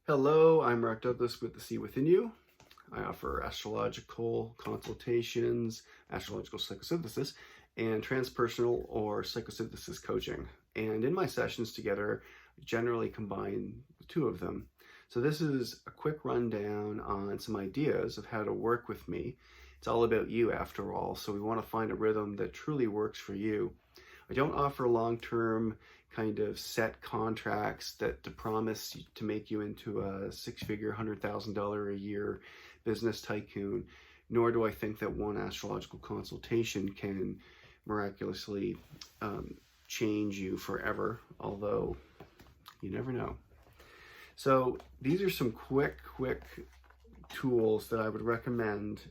Hello, I'm Mark Douglas with To SeaWithinYou. I offer astrological consultations, astrological psychosynthesis, and transpersonal or psychosynthesis coaching. And in my sessions together, I generally combine the two of them. So this is a quick rundown on some ideas of how to work with me. It's all about you after all, so we want to find a rhythm that truly works for you. I don't offer long-term kind of set contracts that promise to make you into a six-figure, $100,000 a year business tycoon, nor do I think that one astrological consultation can miraculously change you forever, although you never know. So these are some quick tools that I would recommend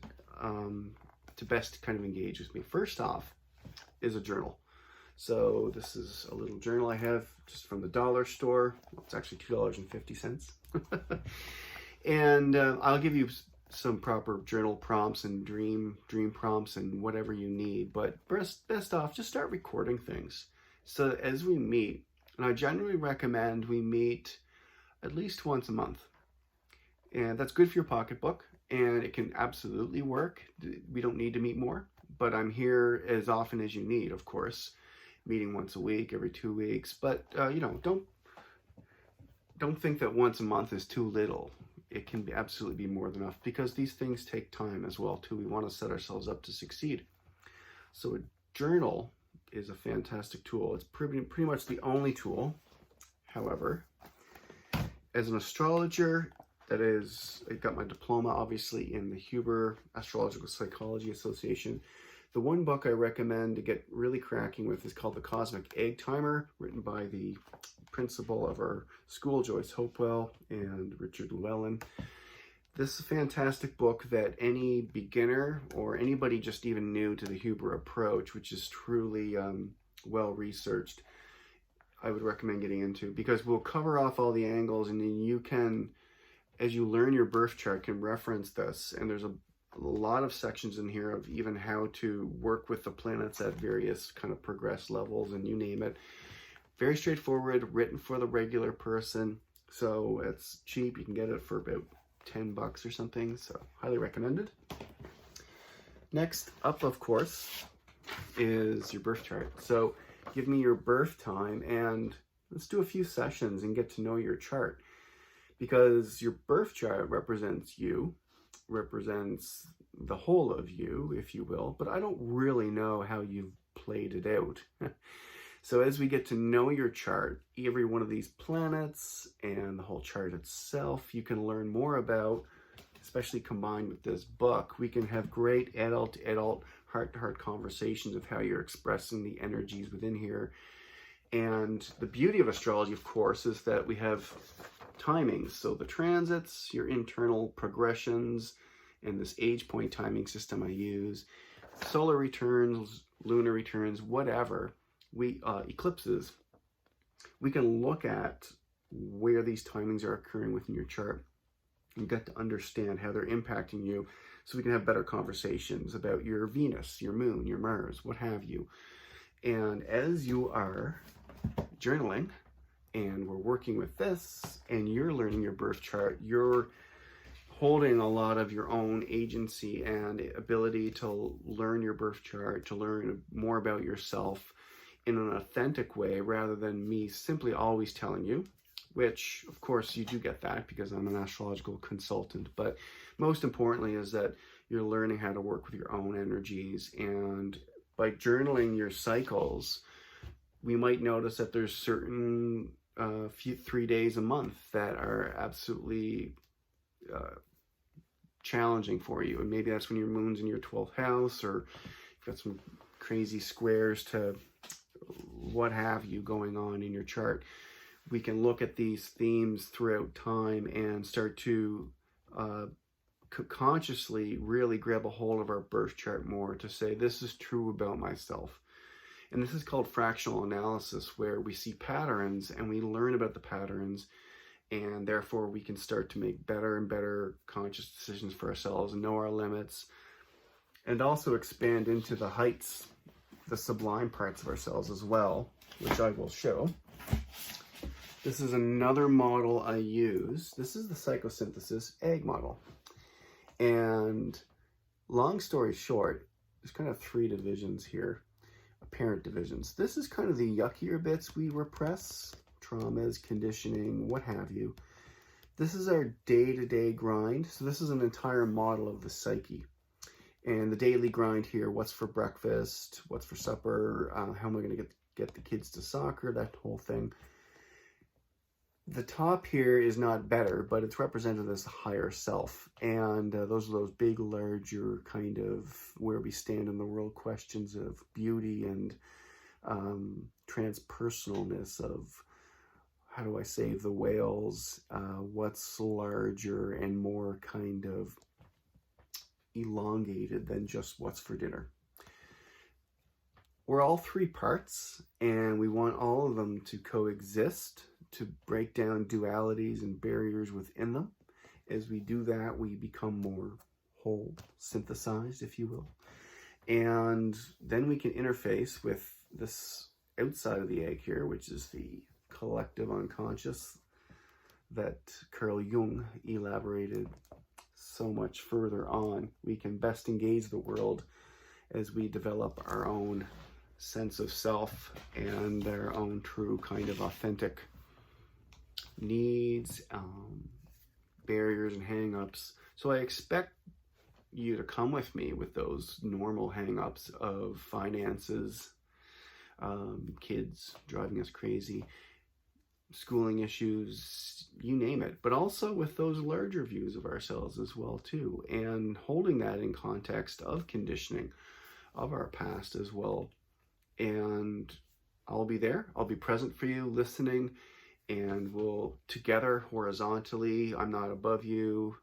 to best kind of engage with me. First off is a journal. So this is a little journal I have just from the dollar store. Well, it's actually $2.50. And I'll give you some proper journal prompts and dream prompts and whatever you need. But best off, just start recording things. So as we meet, and I generally recommend we meet at least once a month. And that's good for your pocketbook, and it can absolutely work. We don't need to meet more, but I'm here as often as you need, of course. Meeting once a week, every 2 weeks, but you know, don't think that once a month is too little. It can absolutely be more than enough, because these things take time as well too. We want to set ourselves up to succeed. So a journal is a fantastic tool. It's pretty much the only tool. However, as an astrologer, that is, I got my diploma obviously in the Huber Astrological Psychology Association. The one book I recommend to get really cracking with is called The Cosmic Egg Timer, written by the principal of our school, Joyce Hopewell, and Richard Llewellyn. This is a fantastic book that any beginner or anybody just even new to the Huber approach, which is truly well researched, I would recommend getting into, because we'll cover off all the angles, and then you can, as you learn your birth chart, can reference this, and there's a lot of sections in here of even how to work with the planets at various kind of progressed levels, and you name it. Very straightforward, written for the regular person. So it's cheap. You can get it for about $10 or something. So highly recommended. Next up, of course, is your birth chart. So give me your birth time and let's do a few sessions and get to know your chart, because your birth chart represents you, represents the whole of you, if you will, but I don't really know how you've played it out. So as we get to know your chart, every one of these planets and the whole chart itself, you can learn more about, especially combined with this book. We can have great adult-to-adult, heart-to-heart conversations of how you're expressing the energies within here. And the beauty of astrology, of course, is that we have timings. So the transits, your internal progressions, and this age point timing system I use, solar returns, lunar returns, whatever, eclipses, we can look at where these timings are occurring within your chart and get to understand how they're impacting you, so we can have better conversations about your Venus, your moon, your Mars, what have you. And as you are journaling, and we're working with this, and you're learning your birth chart, you're holding a lot of your own agency and ability to learn your birth chart, to learn more about yourself in an authentic way, rather than me simply always telling you, which of course you do get that because I'm an astrological consultant. But most importantly is that you're learning how to work with your own energies. And by journaling your cycles, we might notice that there's certain 3 days a month that are absolutely challenging for you, and maybe that's when your moon's in your 12th house, or you've got some crazy squares to what have you going on in your chart. We can look at these themes throughout time and start to consciously really grab a hold of our birth chart more, to say, this is true about myself. And this is called fractional analysis, where we see patterns and we learn about the patterns, and therefore we can start to make better and better conscious decisions for ourselves and know our limits, and also expand into the heights, the sublime parts of ourselves as well, which I will show. This is another model I use. This is the psychosynthesis egg model. And long story short, there's kind of 3 divisions here, apparent divisions. This is kind of the yuckier bits we repress, traumas, conditioning, what have you. This is our day-to-day grind. So this is an entire model of the psyche. And the daily grind here, what's for breakfast, what's for supper, how am I going to get the kids to soccer, that whole thing. The top here is not better, but it's represented as the higher self. And those are those big, larger kind of where we stand in the world questions of beauty and transpersonalness of how do I save the whales, what's larger and more kind of elongated than just what's for dinner. We're all 3 parts, and we want all of them to coexist, to break down dualities and barriers within them. As we do that, we become more whole, synthesized, if you will. And then we can interface with this outside of the egg here, which is the collective unconscious that Carl Jung elaborated so much further on. We can best engage the world as we develop our own sense of self and our own true kind of authentic needs, barriers and hang-ups. So I expect you to come with me with those normal hang-ups of finances, kids driving us crazy, schooling issues, you name it, but also with those larger views of ourselves as well too, and holding that in context of conditioning of our past as well. And I'll be there, I'll be present for you, listening, and we'll together horizontally, I'm not above you,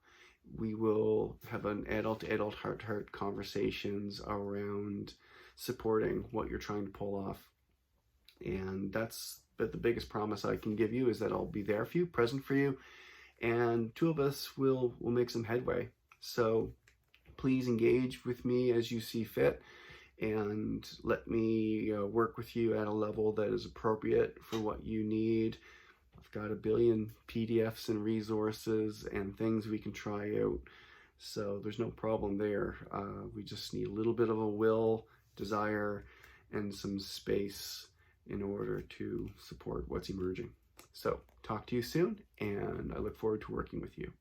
we will have an adult-to-adult, heart-to-heart conversations around supporting what you're trying to pull off. And that's the biggest promise I can give you, is that I'll be there for you, present for you, and 2 of us will make some headway. So please engage with me as you see fit, and let me work with you at a level that is appropriate for what you need. I've got a billion PDFs and resources and things we can try out, so there's no problem there. We just need a little bit of a will, desire, and some space in order to support what's emerging. So talk to you soon, and I look forward to working with you.